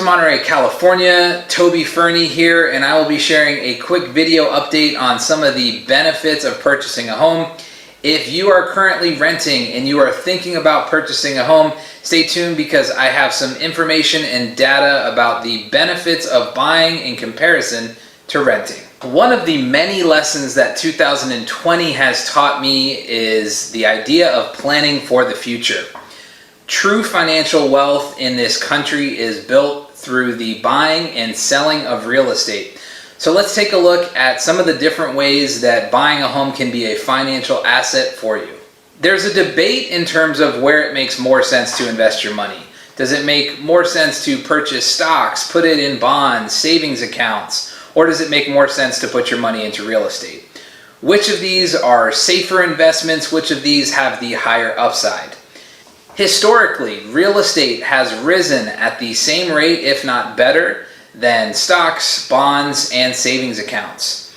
Monterey, California. Toby Fernie here, and I will be sharing a quick video update on some of the benefits of purchasing a home. If you are currently renting and you are thinking about purchasing a home, stay tuned because I have some information and data about the benefits of buying in comparison to renting. One of the many lessons that 2020 has taught me is the idea of planning for the future. True financial wealth in this country is built through the buying and selling of real estate. So let's take a look at some of the different ways that buying a home can be a financial asset for you. There's a debate in terms of where it makes more sense to invest your money. Does it make more sense to purchase stocks, put it in bonds, savings accounts, or does it make more sense to put your money into real estate? Which of these are safer investments? Which of these have the higher upside? Historically, real estate has risen at the same rate, if not better, than stocks, bonds, and savings accounts.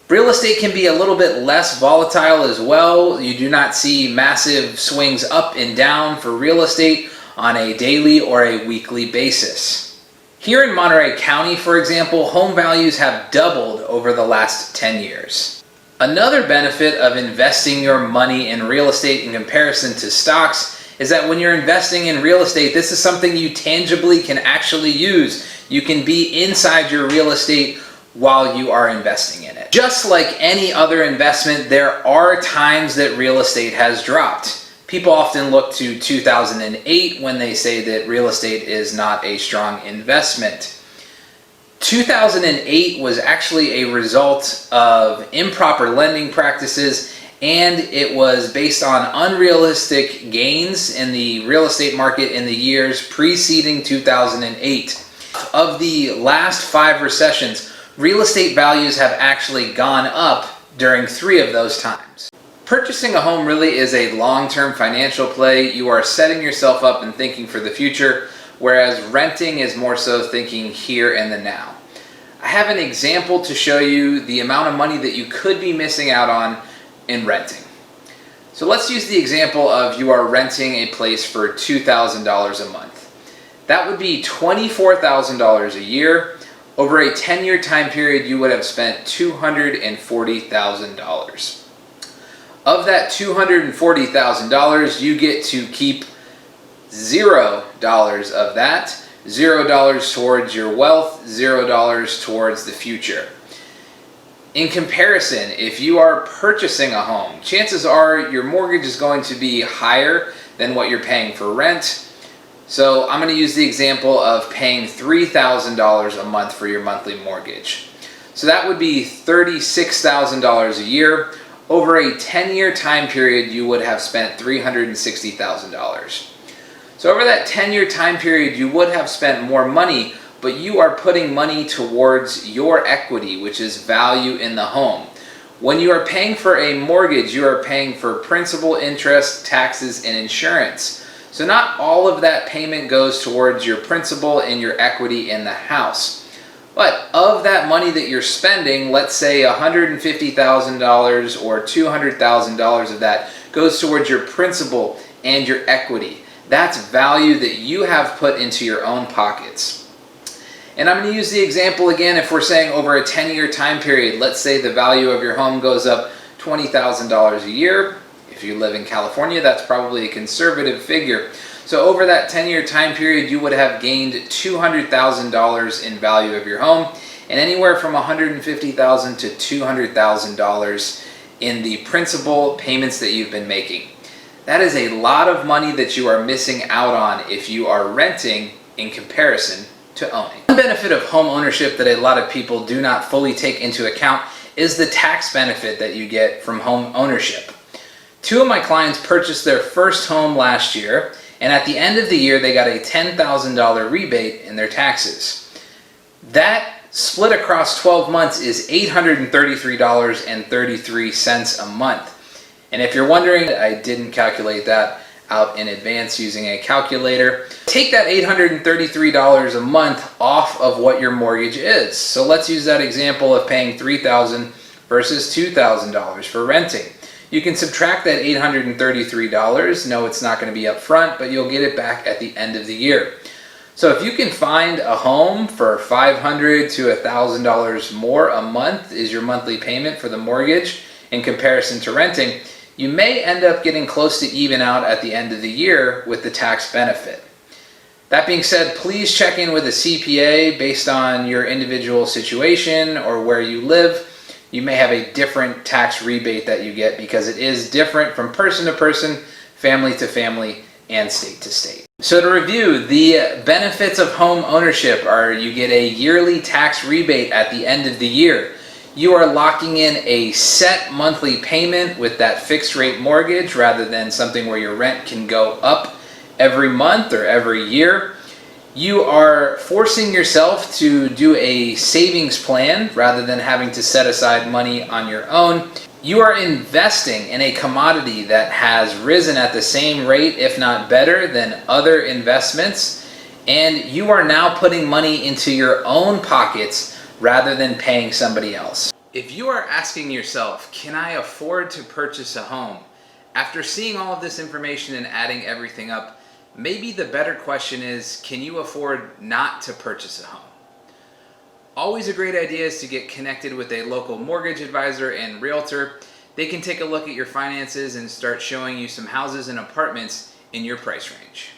Real estate can be a little bit less volatile as well. You do not see massive swings up and down for real estate on a daily or a weekly basis. Here in Monterey County, for example, home values have doubled over the last 10 years. Another benefit of investing your money in real estate in comparison to stocks is that when you're investing in real estate, this is something you tangibly can actually use. You can be inside your real estate while you are investing in it. Just like any other investment, there are times that real estate has dropped. People often look to 2008 when they say that real estate is not a strong investment. 2008 was actually a result of improper lending practices, and it was based on unrealistic gains in the real estate market in the years preceding 2008. Of the last 5 recessions, real estate values have actually gone up during 3 of those times. Purchasing a home really is a long-term financial play. You are setting yourself up and thinking for the future, whereas renting is more so thinking here and the now. I have an example to show you the amount of money that you could be missing out on in renting. So let's use the example of you are renting a place for $2,000 a month. That would be $24,000 a year. Over a 10-year time period, you would have spent $240,000. Of that $240,000, you get to keep $0 of that, $0 towards your wealth, $0 towards the future. In comparison, if you are purchasing a home, chances are your mortgage is going to be higher than what you're paying for rent. So I'm going to use the example of paying $3,000 a month for your monthly mortgage. So that would be $36,000 a year. Over a 10-year time period, you would have spent $360,000. So over that 10-year time period, you would have spent more money, but you are putting money towards your equity, which is value in the home. When you are paying for a mortgage, you are paying for principal, interest, taxes, and insurance. So not all of that payment goes towards your principal and your equity in the house. But of that money that you're spending, let's say $150,000 or $200,000 of that goes towards your principal and your equity. That's value that you have put into your own pockets. And I'm going to use the example again. If we're saying over a 10-year time period, let's say the value of your home goes up $20,000 a year. If you live in California, that's probably a conservative figure. So over that 10-year time period, you would have gained $200,000 in value of your home, and anywhere from $150,000 to $200,000 in the principal payments that you've been making. That is a lot of money that you are missing out on if you are renting in comparison to owning. One benefit of home ownership that a lot of people do not fully take into account is the tax benefit that you get from home ownership. 2 of my clients purchased their first home last year, and at the end of the year, they got a $10,000 rebate in their taxes. That split across 12 months is $833.33 a month. And if you're wondering, I didn't calculate that out in advance using a calculator. Take that $833 a month off of what your mortgage is. So let's use that example of paying $3,000 versus $2,000 for renting. You can subtract that $833. No, it's not going to be up front, but you'll get it back at the end of the year. So if you can find a home for $500 to $1,000 more a month is your monthly payment for the mortgage in comparison to renting, you may end up getting close to even out at the end of the year with the tax benefit. That being said, please check in with a CPA based on your individual situation or where you live. You may have a different tax rebate that you get because it is different from person to person, family to family, and state to state. So to review, the benefits of home ownership are you get a yearly tax rebate at the end of the year. You are locking in a set monthly payment with that fixed rate mortgage rather than something where your rent can go up every month or every year. You are forcing yourself to do a savings plan rather than having to set aside money on your own. You are investing in a commodity that has risen at the same rate, if not better, than other investments. And you are now putting money into your own pockets rather than paying somebody else. If you are asking yourself, can I afford to purchase a home? After seeing all of this information and adding everything up, maybe the better question is, can you afford not to purchase a home? Always a great idea is to get connected with a local mortgage advisor and realtor. They can take a look at your finances and start showing you some houses and apartments in your price range.